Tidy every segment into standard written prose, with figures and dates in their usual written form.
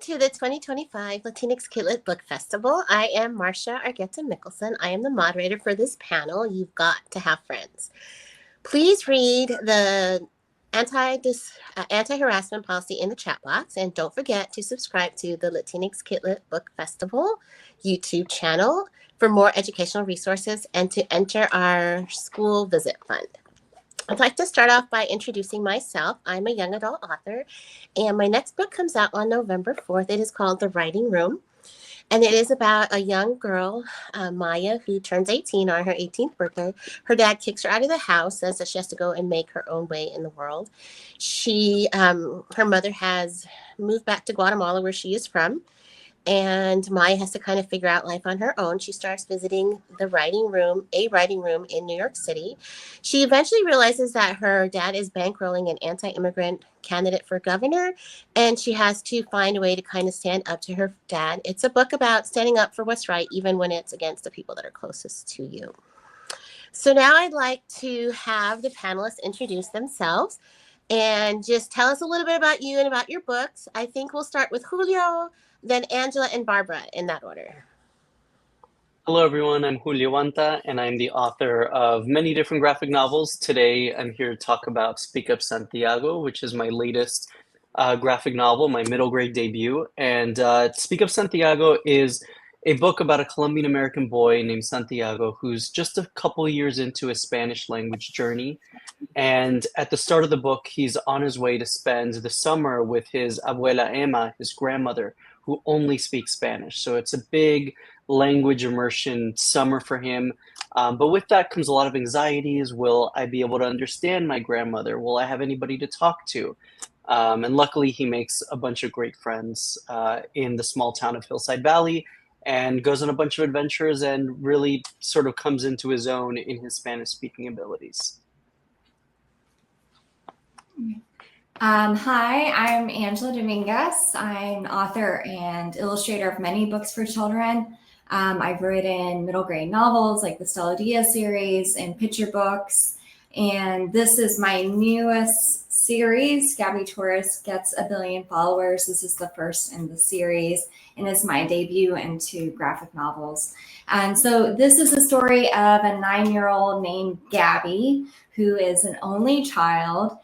to the 2025 Latinx Kidlit Book Festival. I am Marcia Argueta Mickelson. I am the moderator for this panel, You've Got to Have Friends. Please read the anti-harassment policy in the chat box, and don't forget to subscribe to the Latinx Kidlit Book Festival YouTube channel for more educational resources and to enter our school visit fund. I'd like to start off by introducing myself. I'm a young adult author, and my next book comes out on November 4th. It is called The Writing Room, and it is about a young girl, Maya, who turns 18 on her 18th birthday. Her dad kicks her out of the house, says that she has to go and make her own way in the world. Her mother has moved back to Guatemala, where she is from, and Maya has to kind of figure out life on her own. She starts visiting a writing room in New York City. She eventually realizes that her dad is bankrolling an anti-immigrant candidate for governor, and she has to find a way to kind of stand up to her dad. It's a book about standing up for what's right, even when it's against the people that are closest to you. So now I'd like to have the panelists introduce themselves and just tell us a little bit about you and about your books. I think we'll start with Julio, then Angela and Barbara, in that order. Hello, everyone. I'm Julio Wanta, and I'm the author of many different graphic novels. Today, I'm here to talk about Speak Up Santiago, which is my latest graphic novel, my middle grade debut. And Speak Up Santiago is a book about a Colombian American boy named Santiago who's just a couple years into his Spanish language journey. And at the start of the book, he's on his way to spend the summer with his abuela Emma, his grandmother, who only speaks Spanish. So it's a big language immersion summer for him. But with that comes a lot of anxieties. Will I be able to understand my grandmother? Will I have anybody to talk to? And luckily, he makes a bunch of great friends in the small town of Hillside Valley and goes on a bunch of adventures and really sort of comes into his own in his Spanish-speaking abilities. Hi, I'm Angela Dominguez. I'm an author and illustrator of many books for children. I've written middle grade novels like the Stella Diaz series and picture books. And this is my newest series, Gabby Torres Gets a Billion Followers. This is the first in the series and is my debut into graphic novels. And so this is the story of a 9-year-old named Gabby, who is an only child.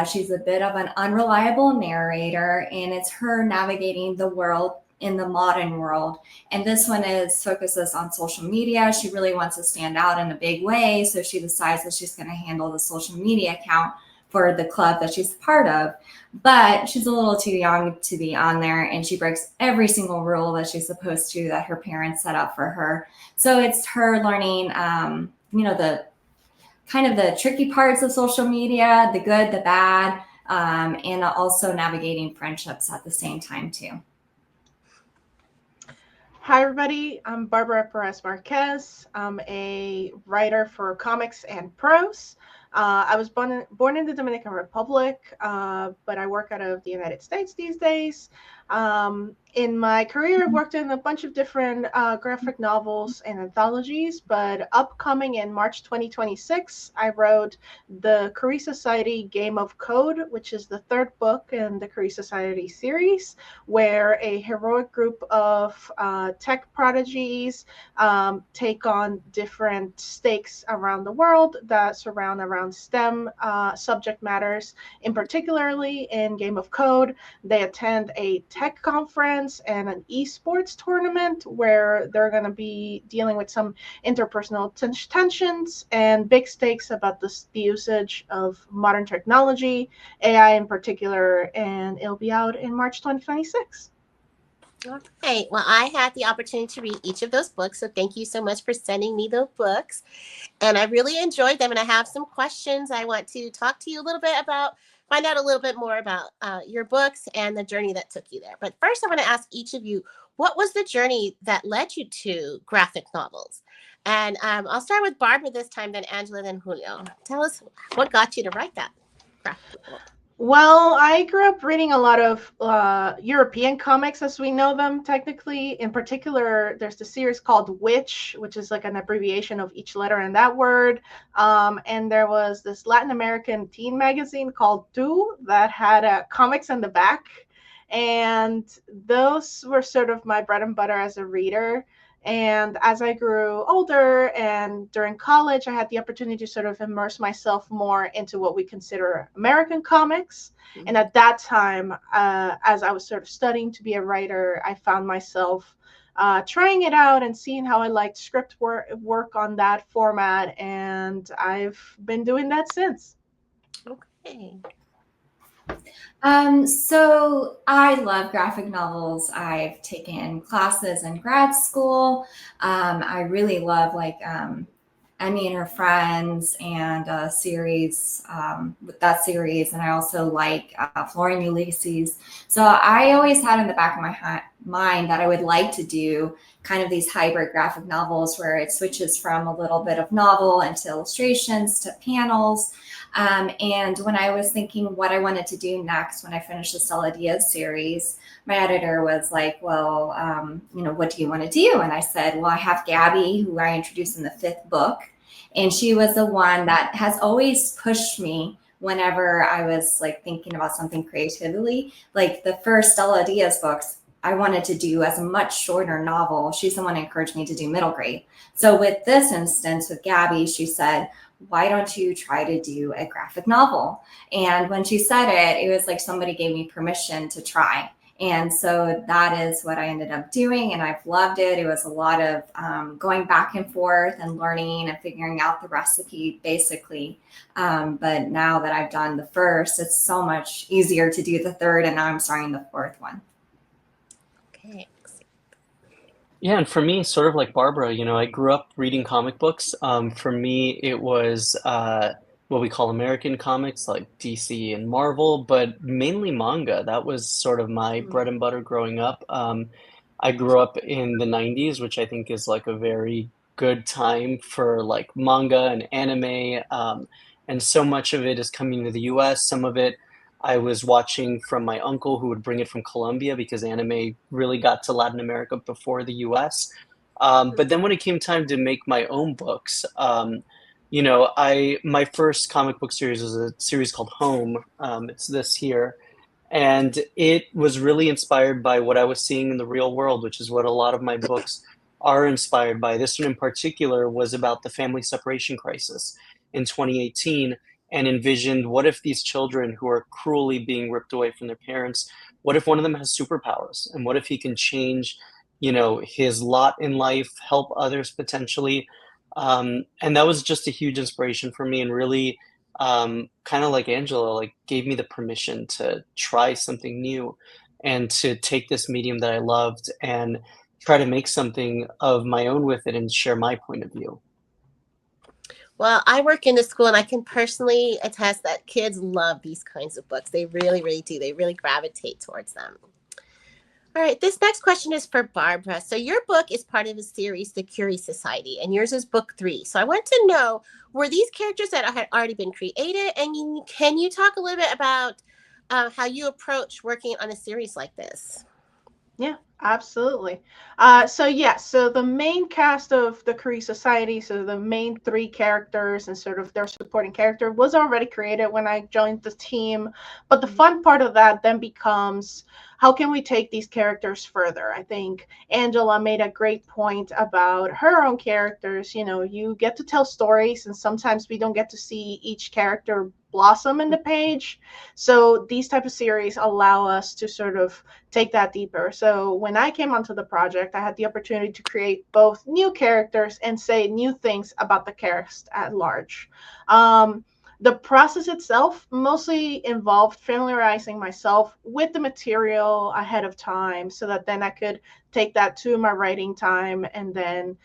She's a bit of an unreliable narrator, and it's her navigating the world in the modern world. And this one focuses on social media. She really wants to stand out in a big way, so she decides that she's going to handle the social media account for the club that she's part of. But she's a little too young to be on there, and she breaks every single rule that she's supposed to that her parents set up for her. So it's her learning, the kind of the tricky parts of social media, the good, the bad, and also navigating friendships at the same time too. Hi, everybody. I'm Barbara Perez Marquez. I'm a writer for comics and prose. I was born in the Dominican Republic, but I work out of the United States these days. In my career, I've worked in a bunch of different graphic novels and anthologies, but upcoming in March 2026, I wrote the Curie Society Game of Code, which is the third book in the Curie Society series, where a heroic group of tech prodigies take on different stakes around the world that surround around STEM subject matters. In particularly in Game of Code, they attend a tech conference and an esports tournament where they're going to be dealing with some interpersonal tensions and big stakes about the usage of modern technology, AI in particular, and it'll be out in March 2026. Okay, well, I had the opportunity to read each of those books, so thank you so much for sending me those books. And I really enjoyed them, and I have some questions I want to talk to you a little bit about, find out a little bit more about your books and the journey that took you there. But first, I want to ask each of you, what was the journey that led you to graphic novels? And I'll start with Barbara this time, then Angela, then Julio. Tell us what got you to write that graphic novel. Well, I grew up reading a lot of European comics as we know them, technically. In particular, there's the series called Witch, which is like an abbreviation of each letter in that word. And there was this Latin American teen magazine called Do that had comics in the back. And those were sort of my bread and butter as a reader. And as I grew older and during college, I had the opportunity to sort of immerse myself more into what we consider American comics. And at that time, as I was sort of studying to be a writer, I found myself trying it out and seeing how I liked script work on that format. And I've been doing that since. Okay. So I love graphic novels. I've taken classes in grad school. I really love like Emmy and Her Friends and a series with that series. And I also like Flooring Ulysses. So I always had in the back of my mind that I would like to do kind of these hybrid graphic novels where it switches from a little bit of novel into illustrations to panels. And when I was thinking what I wanted to do next when I finished the Stella Diaz series, my editor was like, well, what do you want to do? And I said, well, I have Gabby, who I introduced in the 5th book. And she was the one that has always pushed me whenever I was like thinking about something creatively. Like the first Stella Diaz books, I wanted to do as a much shorter novel. She's the one who encouraged me to do middle grade. So with this instance with Gabby, she said, why don't you try to do a graphic novel? And when she said it, it was like somebody gave me permission to try. And so that is what I ended up doing. And I've loved it. It was a lot of going back and forth and learning and figuring out the recipe, basically. But now that I've done the first, it's so much easier to do the third. And now I'm starting the 4th one. Okay. Yeah, and for me, sort of like Barbara, I grew up reading comic books. For me, it was what we call American comics, like DC and Marvel, but mainly manga. That was sort of my bread and butter growing up. I grew up in the 90s, which I think is like a very good time for like manga and anime. And so much of it is coming to the US. Some of it I was watching from my uncle who would bring it from Colombia because anime really got to Latin America before the US. But then when it came time to make my own books, my first comic book series was a series called Home. It's this here. And it was really inspired by what I was seeing in the real world, which is what a lot of my books are inspired by. This one in particular was about the family separation crisis in 2018 and envisioned what if these children who are cruelly being ripped away from their parents, what if one of them has superpowers? And what if he can change, his lot in life, help others potentially? And that was just a huge inspiration for me and really kind of like Angela, like gave me the permission to try something new and to take this medium that I loved and try to make something of my own with it and share my point of view. Well, I work in a school and I can personally attest that kids love these kinds of books. They really, really do. They really gravitate towards them. All right, this next question is for Barbara. So your book is part of the series, The Curie Society, and yours is book 3. So I want to know, were these characters that had already been created? And can you talk a little bit about how you approach working on a series like this? Yeah, absolutely. So the main cast of the Curie Society, so the main 3 characters and sort of their supporting character was already created when I joined the team. But the fun part of that then becomes, how can we take these characters further? I think Angela made a great point about her own characters. You get to tell stories, and sometimes we don't get to see each character blossom in the page. So these type of series allow us to sort of take that deeper. So when I came onto the project, I had the opportunity to create both new characters and say new things about the cast at large. The process itself mostly involved familiarizing myself with the material ahead of time so that then I could take that to my writing time and then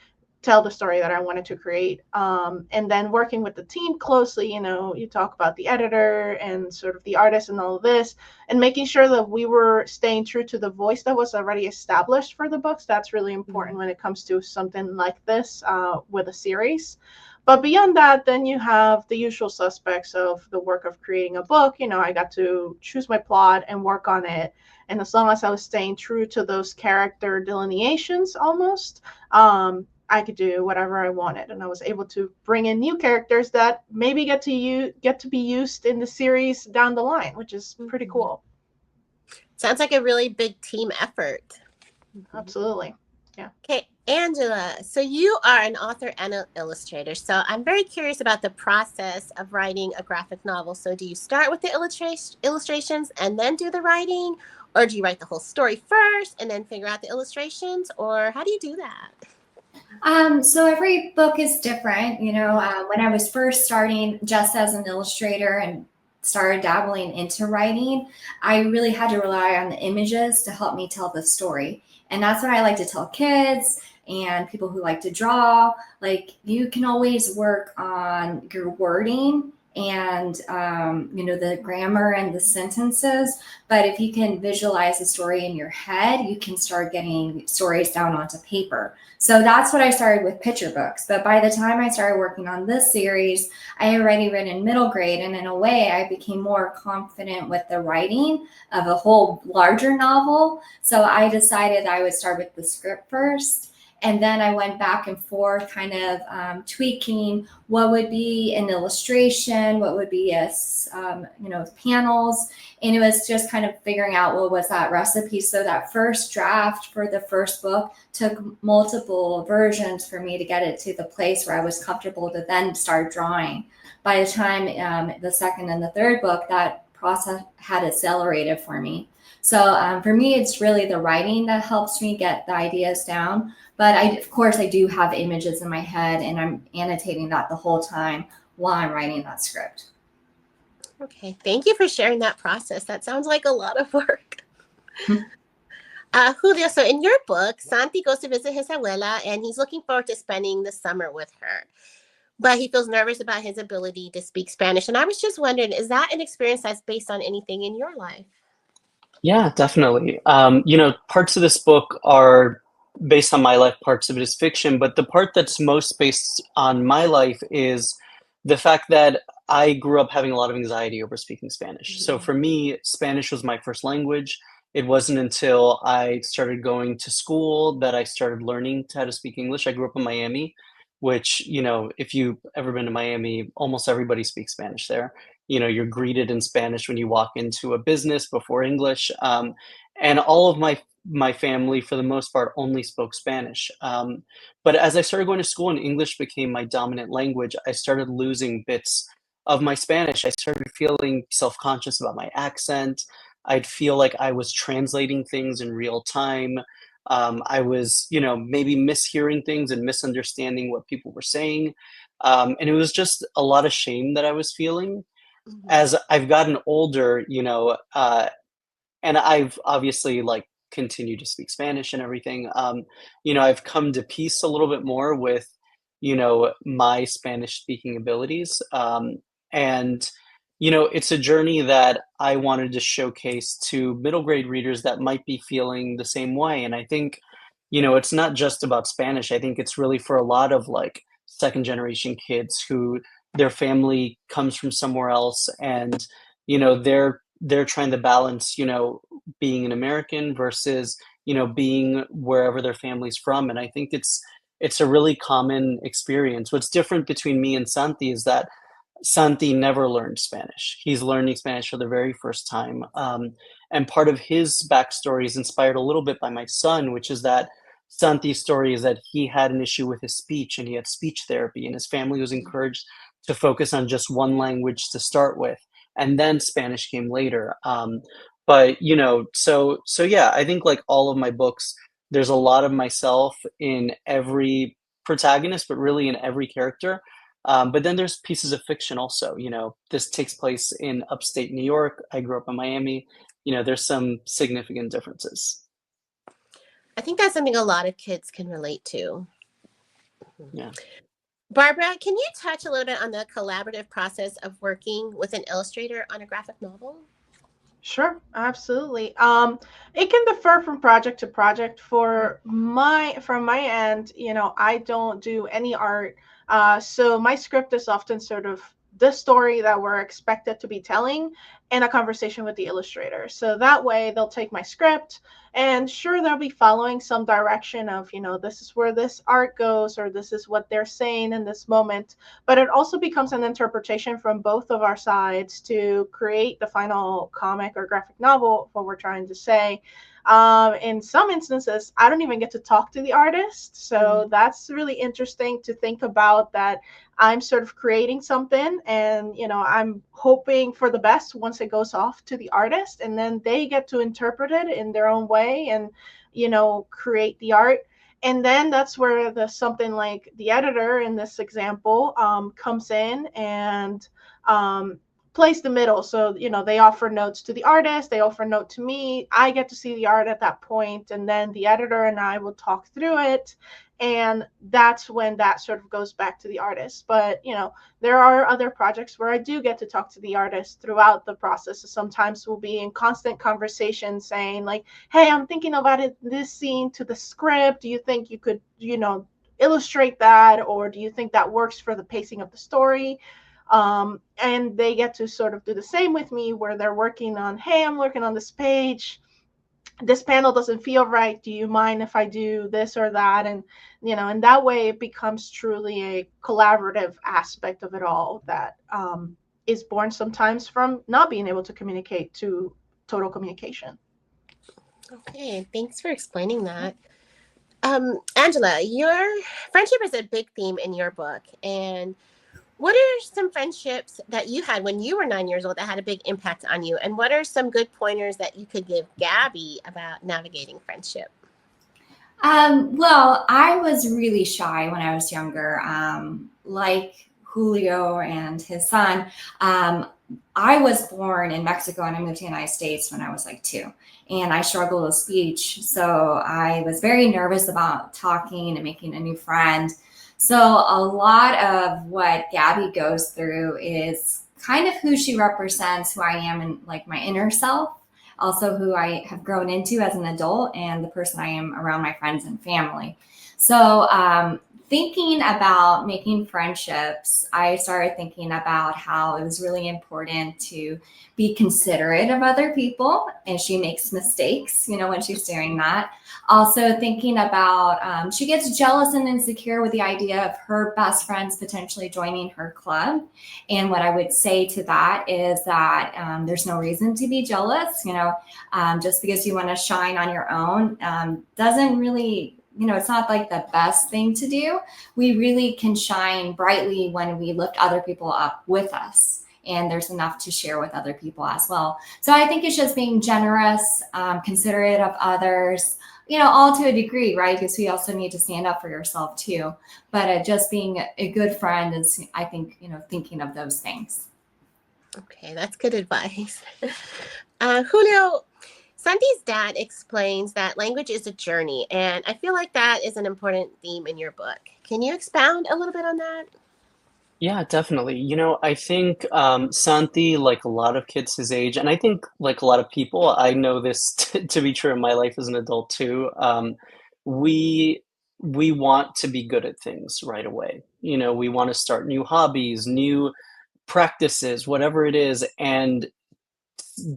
tell the story that I wanted to create. And then working with the team closely, you talk about the editor and sort of the artist and all of this, and making sure that we were staying true to the voice that was already established for the books. That's really important when it comes to something like this with a series. But beyond that, then you have the usual suspects of the work of creating a book. I got to choose my plot and work on it. And as long as I was staying true to those character delineations almost, I could do whatever I wanted. And I was able to bring in new characters that maybe get to be used in the series down the line, which is pretty cool. Sounds like a really big team effort. Absolutely. Okay, Angela, so you are an author and an illustrator. So I'm very curious about the process of writing a graphic novel. So do you start with the illustrations and then do the writing? Or do you write the whole story first and then figure out the illustrations? Or how do you do that? So every book is different. When I was first starting just as an illustrator and started dabbling into writing, I really had to rely on the images to help me tell the story. And that's what I like to tell kids and people who like to draw. Like, you can always work on your wording and the grammar and the sentences, but if you can visualize a story in your head, you can start getting stories down onto paper. So that's what I started with picture books. But by the time I started working on this series, I had already written middle grade, and in a way I became more confident with the writing of a whole larger novel. So I decided I would start with the script first. And then I went back and forth, kind of tweaking what would be an illustration, what would be panels. And it was just kind of figuring out what was that recipe. So that first draft for the first book took multiple versions for me to get it to the place where I was comfortable to then start drawing. By the time the second and the third book, that process had accelerated for me. So for me, it's really the writing that helps me get the ideas down. But of course, I do have images in my head, and I'm annotating that the whole time while I'm writing that script. Okay, thank you for sharing that process. That sounds like a lot of work. Julio, so in your book, Santi goes to visit his abuela, and he's looking forward to spending the summer with her. But he feels nervous about his ability to speak Spanish. And I was just wondering, is that an experience that's based on anything in your life? Yeah, definitely. Parts of this book are based on my life, parts of it is fiction, but the part that's most based on my life is the fact that I grew up having a lot of anxiety over speaking Spanish. So for me, Spanish was my first language. It wasn't until I started going to school that I started learning how to speak English. I grew up in Miami, which, if you've ever been to Miami, almost everybody speaks Spanish there. You're greeted in Spanish when you walk into a business before English. And all of my family, for the most part, only spoke Spanish. But as I started going to school and English became my dominant language, I started losing bits of my Spanish. I started feeling self-conscious about my accent. I'd feel like I was translating things in real time. I was, maybe mishearing things and misunderstanding what people were saying. And it was just a lot of shame that I was feeling. As I've gotten older, and I've obviously continued to speak Spanish and everything, I've come to peace a little bit more with, my Spanish speaking abilities. And, it's a journey that I wanted to showcase to middle grade readers that might be feeling the same way. And I think, it's not just about Spanish. I think it's really for a lot of second generation kids who their family comes from somewhere else, and they're trying to balance being an American versus being wherever their family's from. And I think it's a really common experience. What's different between me and Santi is that Santi never learned Spanish. He's learning Spanish for the very first time. And part of his backstory is inspired a little bit by my son, which is that Santi's story is that he had an issue with his speech and he had speech therapy, and his family was encouraged to focus on just one language to start with. And then Spanish came later. But so yeah, I think all of my books, there's a lot of myself in every protagonist, but really in every character. But then there's pieces of fiction also. This takes place in upstate New York. I grew up in Miami. There's some significant differences. I think that's something a lot of kids can relate to. Yeah. Barbara, can you touch a little bit on the collaborative process of working with an illustrator on a graphic novel? Sure, absolutely. It can differ from project to project. From my end, I don't do any art. So my script is often sort of the story that we're expected to be telling in a conversation with the illustrator. So that way they'll take my script, and sure, they'll be following some direction of, this is where this art goes, or this is what they're saying in this moment. But it also becomes an interpretation from both of our sides to create the final comic or graphic novel of what we're trying to say. In some instances, I don't even get to talk to the artist. So that's really interesting to think about, that I'm sort of creating something, and, I'm hoping for the best once it goes off to the artist, and then they get to interpret it in their own way and, create the art. And then that's where something like the editor in this example comes in and plays the middle. So, they offer notes to the artist, they offer a note to me, I get to see the art at that point, and then the editor and I will talk through it. And that's when that sort of goes back to the artist. But, there are other projects where I do get to talk to the artist throughout the process. So sometimes we'll be in constant conversation saying like, hey, I'm thinking about this scene to the script. Do you think you could, illustrate that? Or do you think that works for the pacing of the story? And they get to sort of do the same with me, where they're working on, hey, I'm working on this page, this panel doesn't feel right, do you mind if I do this or that? And in that way it becomes truly a collaborative aspect of it all that is born sometimes from not being able to communicate to total communication. Okay, thanks for explaining that. Angela, your friendship is a big theme in your book, and what are some friendships that you had when you were 9 years old that had a big impact on you? And what are some good pointers that you could give Gabby about navigating friendship? Well, I was really shy when I was younger. Like Julio and his son, I was born in Mexico and I moved to the United States when I was like 2. And I struggled with speech. So I was very nervous about talking and making a new friend. So a lot of what Gabby goes through is kind of who she represents, who I am, and like my inner self, also who I have grown into as an adult, and the person I am around my friends and family. So thinking about making friendships, I started thinking about how it was really important to be considerate of other people, and she makes mistakes, when she's doing that. Also thinking about, she gets jealous and insecure with the idea of her best friends potentially joining her club. And what I would say to that is that there's no reason to be jealous, just because you want to shine on your own doesn't really, it's not like the best thing to do. We really can shine brightly when we lift other people up with us. And there's enough to share with other people as well. So I think it's just being generous, considerate of others, all to a degree, right? Because we also need to stand up for yourself too. But just being a good friend is, I think, thinking of those things. Okay, that's good advice. Julio, Sandy's dad explains that language is a journey, and I feel like that is an important theme in your book. Can you expound a little bit on that? Yeah, definitely. I think Santi, like a lot of kids his age, and I think like a lot of people, I know this to be true in my life as an adult too. We we want to be good at things right away. We want to start new hobbies, new practices, whatever it is, and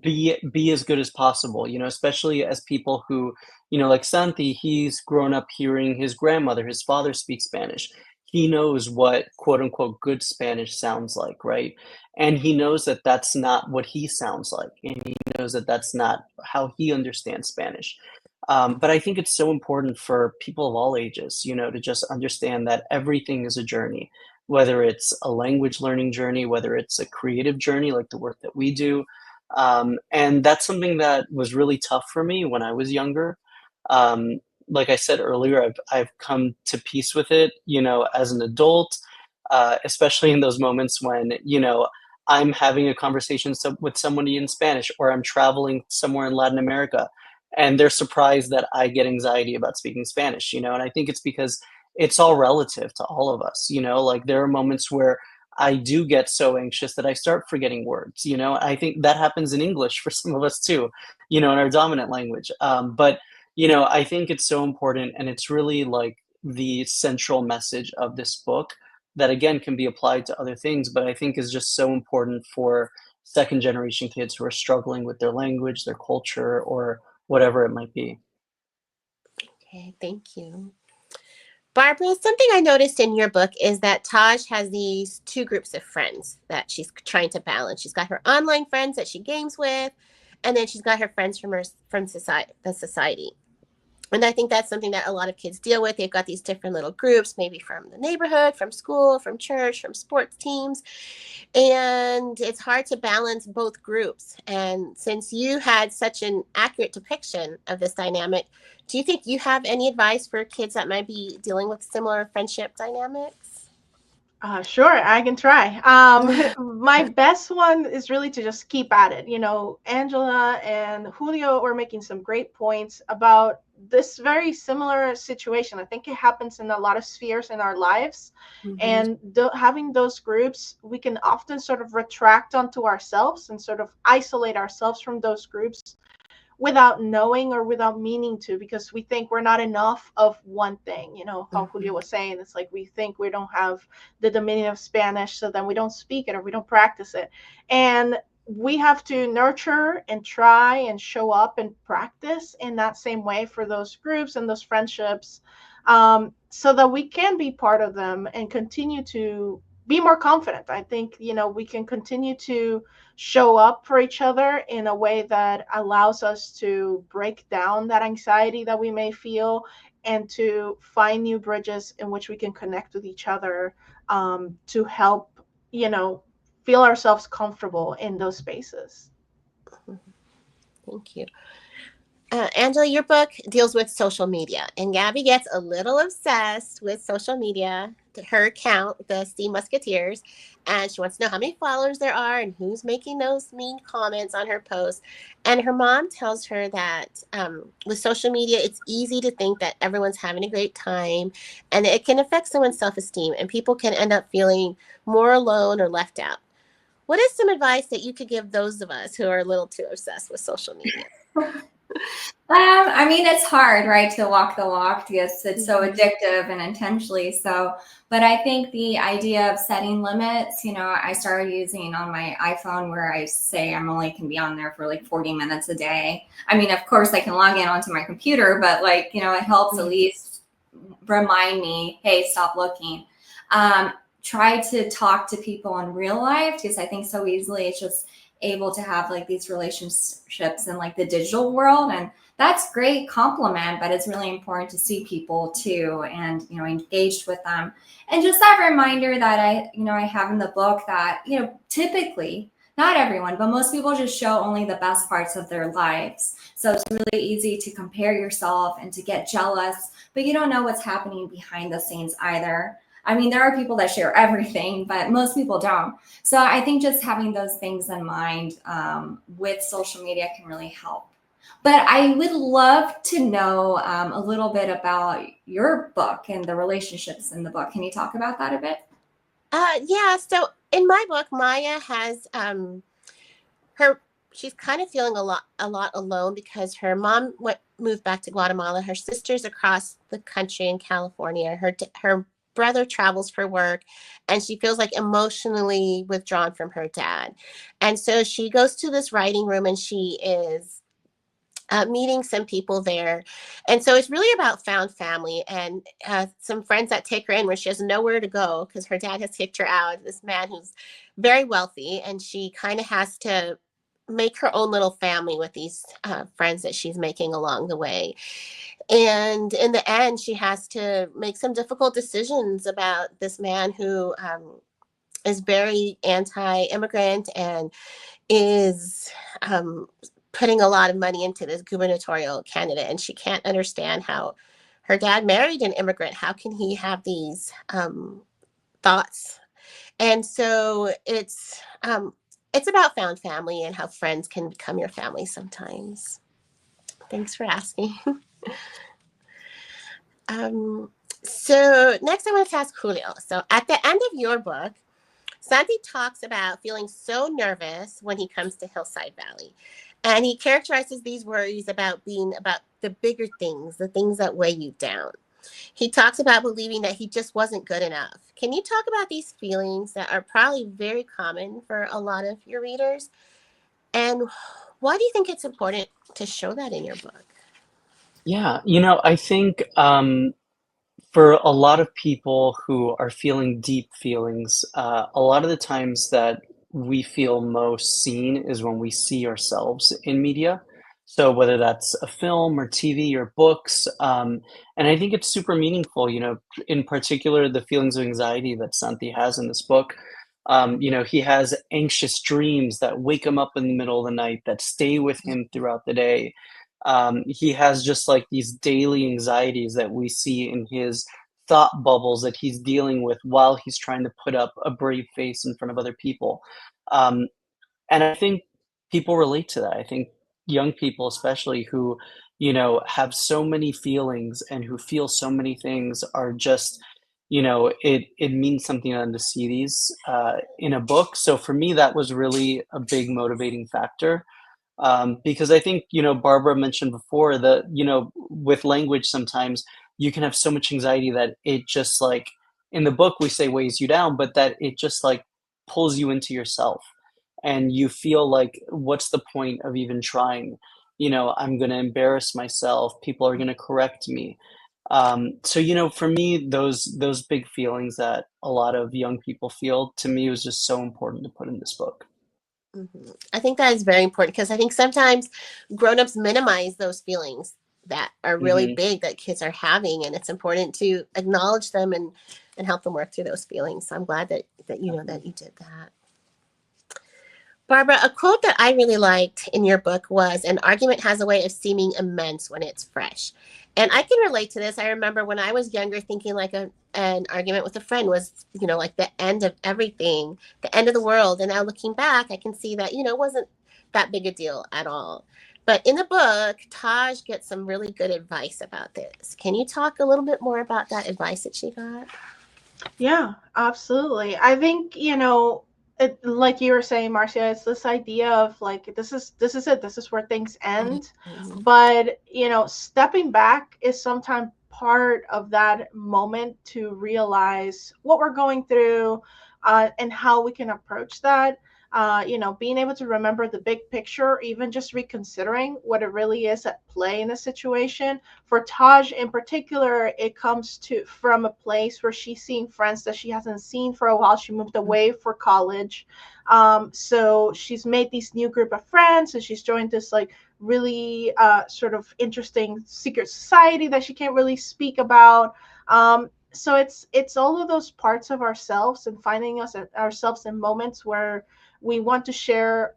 be as good as possible, especially as people who, like Santi, he's grown up hearing his grandmother, his father speak Spanish. He knows what quote unquote good Spanish sounds like, right? And he knows that that's not what he sounds like. And he knows that that's not how he understands Spanish. But I think it's so important for people of all ages, to just understand that everything is a journey, whether it's a language learning journey, whether it's a creative journey like the work that we do. And that's something that was really tough for me when I was younger. Um, like I said earlier, I've come to peace with it, as an adult, especially in those moments when, I'm having a conversation with somebody in Spanish, or I'm traveling somewhere in Latin America and they're surprised that I get anxiety about speaking Spanish, and I think it's because it's all relative to all of us, like there are moments where I do get so anxious that I start forgetting words. I think that happens in English for some of us too, in our dominant language. But I think it's so important, and it's really like the central message of this book, that again can be applied to other things, but I think is just so important for second generation kids who are struggling with their language, their culture, or whatever it might be. Okay, thank you. Barbara, something I noticed in your book is that Taj has these two groups of friends that she's trying to balance. She's got her online friends that she games with, and then she's got her friends from society. And I think that's something that a lot of kids deal with. They've got these different little groups, maybe from the neighborhood, from school, from church, from sports teams. And it's hard to balance both groups. And since you had such an accurate depiction of this dynamic, do you think you have any advice for kids that might be dealing with similar friendship dynamics? Sure, I can try. My best one is really to just keep at it. You know, Angela and Julio were making some great points about this very similar situation. I think it happens in a lot of spheres in our lives. Mm-hmm. And having those groups, we can often sort of retract onto ourselves and sort of isolate ourselves from those groups without knowing or without meaning to, because we think we're not enough of one thing. You know, how Julia was saying, it's like we think we don't have the dominion of Spanish, so then we don't speak it or we don't practice it. And we have to nurture and try and show up and practice in that same way for those groups and those friendships, so that we can be part of them and continue to be more confident. I think, you know, we can continue to show up for each other in a way that allows us to break down that anxiety that we may feel and to find new bridges in which we can connect with each other, to help, you know, feel ourselves comfortable in those spaces. Thank you. Angela, your book deals with social media, and Gabby gets a little obsessed with social media, her account, the Sea Musketeers, and she wants to know how many followers there are and who's making those mean comments on her posts. And her mom tells her that with social media, it's easy to think that everyone's having a great time, and it can affect someone's self-esteem, and people can end up feeling more alone or left out. What is some advice that you could give those of us who are a little too obsessed with social media? I mean, it's hard, right, to walk the walk because it's so addictive and intentionally so. But I think the idea of setting limits, you know, I started using on my iPhone where I say I'm only can be on there for like 40 minutes a day. I mean, of course, I can log in onto my computer, but like, you know, it helps at least remind me, hey, stop looking. Try to talk to people in real life because I think so easily it's just able to have like these relationships in like the digital world, and that's great compliment, but it's really important to see people too and, you know, engaged with them. And just that reminder that I have in the book that, you know, typically not everyone, but most people just show only the best parts of their lives. So it's really easy to compare yourself and to get jealous, but you don't know what's happening behind the scenes either. I mean, there are people that share everything, but most people don't. So I think just having those things in mind with social media can really help. But I would love to know a little bit about your book and the relationships in the book. Can you talk about that a bit? Yeah. So in my book, Maya has she's kind of feeling a lot alone because her mom moved back to Guatemala. Her sister's across the country in California. Her brother travels for work, and she feels like emotionally withdrawn from her dad. And so she goes to this writing room, and she is meeting some people there. And so it's really about found family and some friends that take her in where she has nowhere to go because her dad has kicked her out. This man who's very wealthy, and she kind of has to make her own little family with these friends that she's making along the way. And in the end, she has to make some difficult decisions about this man who is very anti-immigrant and is putting a lot of money into this gubernatorial candidate. And she can't understand how her dad married an immigrant. How can he have these thoughts? And so it's about found family and how friends can become your family sometimes. Thanks for asking. So next I want to ask Julio. So at the end of your book, Santi talks about feeling so nervous when he comes to Hillside Valley. And he characterizes these worries about being about the bigger things, the things that weigh you down. He talks about believing that he just wasn't good enough. Can you talk about these feelings that are probably very common for a lot of your readers? And why do you think it's important to show that in your book? Yeah, I think for a lot of people who are feeling deep feelings, a lot of the times that we feel most seen is when we see ourselves in media. So whether that's a film or TV or books, and I think it's super meaningful, in particular, the feelings of anxiety that Santi has in this book. He has anxious dreams that wake him up in the middle of the night, that stay with him throughout the day. He has just like these daily anxieties that we see in his thought bubbles that he's dealing with while he's trying to put up a brave face in front of other people. Um, and I think people relate to that. I think young people, especially who, have so many feelings and who feel so many things, are just, it means something to them to see these in a book. So for me, that was really a big motivating factor. Because I think, Barbara mentioned before that, with language, sometimes you can have so much anxiety that it just like, in the book, we say weighs you down, but that it just like pulls you into yourself. And you feel like, what's the point of even trying? I'm going to embarrass myself. People are going to correct me. So, for me, those big feelings that a lot of young people feel, to me, was just so important to put in this book. Mm-hmm. I think that is very important because I think sometimes grown-ups minimize those feelings that are really Mm-hmm. big that kids are having, and it's important to acknowledge them and help them work through those feelings. So I'm glad that you know that you did that. Barbara, a quote that I really liked in your book was, "An argument has a way of seeming immense when it's fresh." And I can relate to this. I remember when I was younger thinking like an argument with a friend was, like the end of everything, the end of the world. And now looking back, I can see that, it wasn't that big a deal at all. But in the book, Taj gets some really good advice about this. Can you talk a little bit more about that advice that she got? Yeah, absolutely. I think, like you were saying, Marcia, it's this idea of like this is it, this is where things end. Mm-hmm. But, stepping back is sometimes part of that moment to realize what we're going through, and how we can approach that. Being able to remember the big picture, even just reconsidering what it really is at play in a situation. For Taj in particular, it comes to from a place where she's seeing friends that she hasn't seen for a while. She moved away for college. So she's made this new group of friends, and she's joined this like really sort of interesting secret society that she can't really speak about. So it's all of those parts of ourselves and finding ourselves in moments where we want to share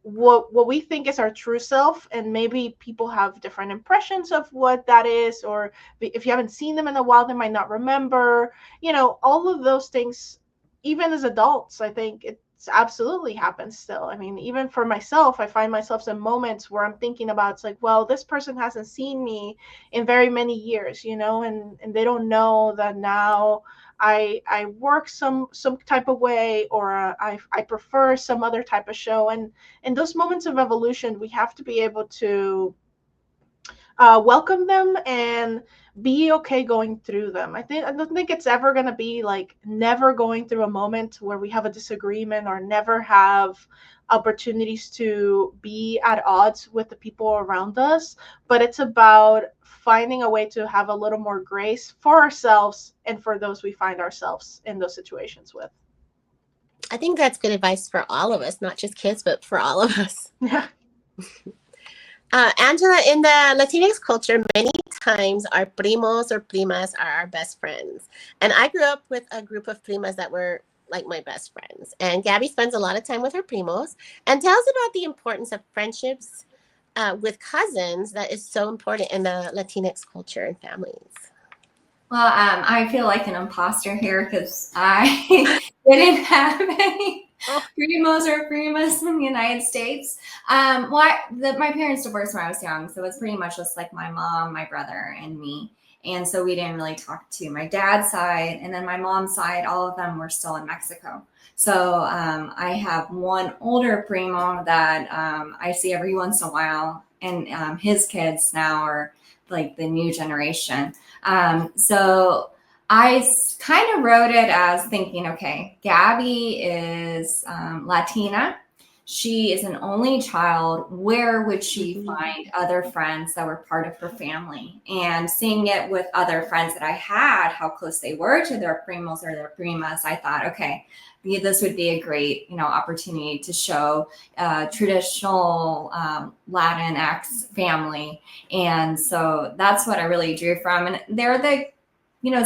what we think is our true self, and maybe people have different impressions of what that is, or if you haven't seen them in a while they might not remember, all of those things. Even as adults, I think it's absolutely happens still. I mean, even for myself, I find myself in moments where I'm thinking about, it's like, well, this person hasn't seen me in very many years, and they don't know that now I work some type of way, or I prefer some other type of show. And in those moments of evolution, we have to be able to welcome them and be okay going through them. I don't think it's ever going to be like never going through a moment where we have a disagreement, or never have opportunities to be at odds with the people around us. But it's about finding a way to have a little more grace for ourselves and for those we find ourselves in those situations with. I think that's good advice for all of us, not just kids, but for all of us. Yeah. Angela, in the Latinx culture, many times our primos or primas are our best friends. And I grew up with a group of primas that were like my best friends. And Gabby spends a lot of time with her primos and tells about the importance of friendships with cousins that is so important in the Latinx culture and families. Well, I feel like an imposter here because I didn't have any primos or primas in the United States. My parents divorced when I was young, so it's pretty much just like my mom, my brother, and me. And so we didn't really talk to my dad's side. And then my mom's side, all of them were still in Mexico. So I have one older primo that I see every once in a while, and his kids now are like the new generation. So I kind of wrote it as thinking, okay, Gabby is Latina. She is an only child. Where would she find other friends that were part of her family? And seeing it with other friends that I had, how close they were to their primos or their primas, I thought, okay, this would be a great, opportunity to show traditional Latinx family. And so that's what I really drew from. And they're the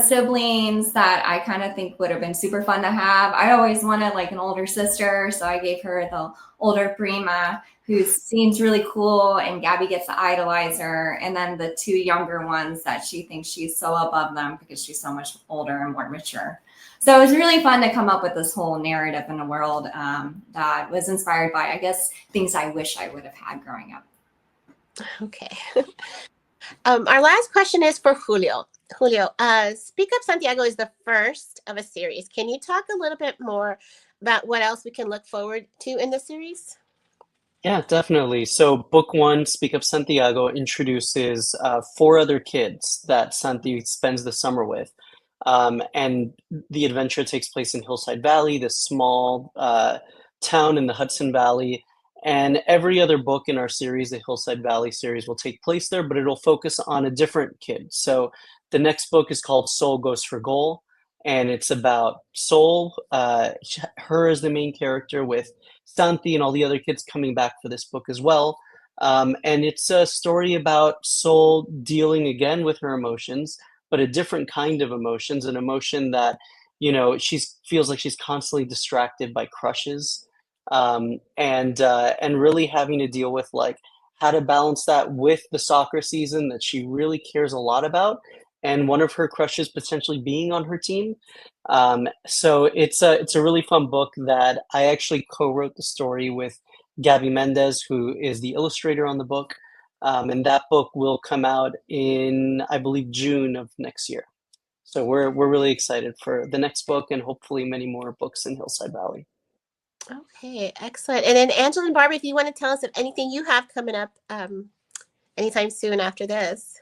siblings that I kind of think would have been super fun to have. I always wanted like an older sister, so I gave her the older prima who seems really cool, and Gabby gets to idolize her, and then the two younger ones that she thinks she's so above them because she's so much older and more mature. So it was really fun to come up with this whole narrative in a world that was inspired by, I guess, things I wish I would have had growing up. Okay. Our last question is for Julio. Julio, Speak Up Santiago is the first of a series. Can you talk a little bit more about what else we can look forward to in the series? Yeah, definitely. So book one, Speak Up Santiago, introduces 4 other kids that Santi spends the summer with. And the adventure takes place in Hillside Valley, this small town in the Hudson Valley. And every other book in our series, the Hillside Valley series, will take place there, but it'll focus on a different kid. So the next book is called Soul Goes for Goal, and it's about Soul. Her is the main character, with Santi and all the other kids coming back for this book as well. And it's a story about Soul dealing again with her emotions, but a different kind of emotions, an emotion that, she feels like she's constantly distracted by crushes, and really having to deal with like how to balance that with the soccer season that she really cares a lot about, and one of her crushes potentially being on her team. So it's a really fun book that I actually co-wrote the story with Gabby Mendez, who is the illustrator on the book. And that book will come out in, I believe, June of next year. So we're really excited for the next book and hopefully many more books in Hillside Valley. Okay, excellent. And then Angela and Barbara, if you want to tell us of anything you have coming up anytime soon after this.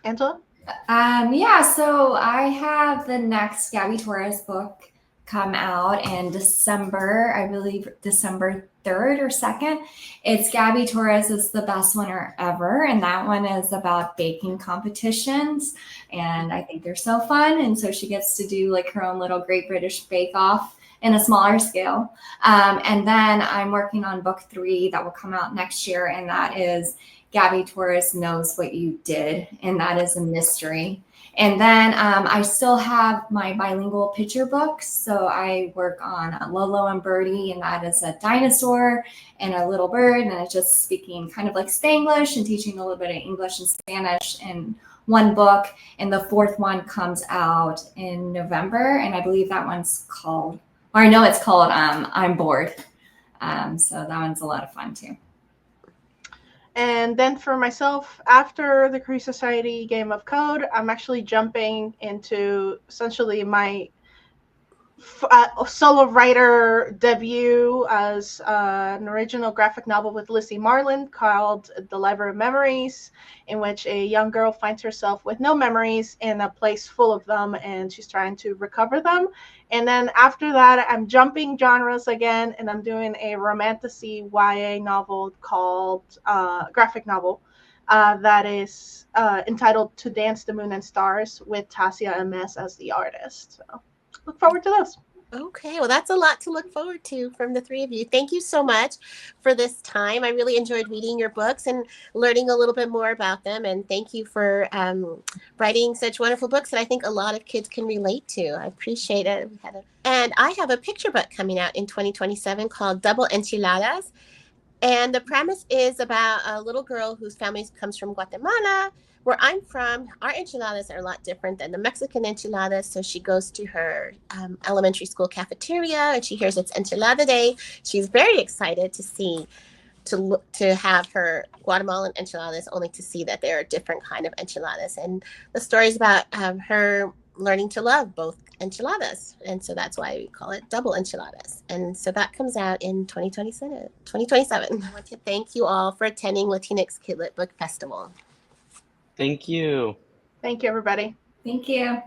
Angela? Yeah, so I have the next Gabby Torres book come out in December, I believe December 3rd or 2nd. It's Gabby Torres is the Best Winner Ever, and that one is about baking competitions, and I think they're so fun, and so she gets to do like her own little Great British Bake Off in a smaller scale. And then I'm working on book 3 that will come out next year, and that is Gabby Torres Knows What You Did, and that is a mystery. And then I still have my bilingual picture books. So I work on Lolo and Birdie, and that is a dinosaur and a little bird, and it's just speaking kind of like Spanglish and teaching a little bit of English and Spanish in one book. And the 4th one comes out in November, and I believe that one's called, or I know it's called I'm Bored. So that one's a lot of fun too. And then for myself, after the Cree Society Game of Code, I'm actually jumping into essentially my solo writer debut as an original graphic novel with Lizzie Marland called The Library of Memories, in which a young girl finds herself with no memories in a place full of them, and she's trying to recover them. And then after that, I'm jumping genres again, and I'm doing a romantasy YA novel called graphic novel that is entitled To Dance the Moon and Stars, with Tasia MS as the artist. So look forward to those. Okay, well, that's a lot to look forward to from the 3 of you. Thank you so much for this time. I really enjoyed reading your books and learning a little bit more about them. And thank you for writing such wonderful books that I think a lot of kids can relate to. I appreciate it. And I have a picture book coming out in 2027 called Double Enchiladas. And the premise is about a little girl whose family comes from Guatemala. Where I'm from, our enchiladas are a lot different than the Mexican enchiladas. So she goes to her elementary school cafeteria and she hears it's Enchilada Day. She's very excited to have her Guatemalan enchiladas, only to see that there are different kind of enchiladas. And the story is about her learning to love both enchiladas. And so that's why we call it double enchiladas. And so that comes out in 2027. 2027. I want to thank you all for attending Latinx Kidlit Book Festival. Thank you. Thank you, everybody. Thank you.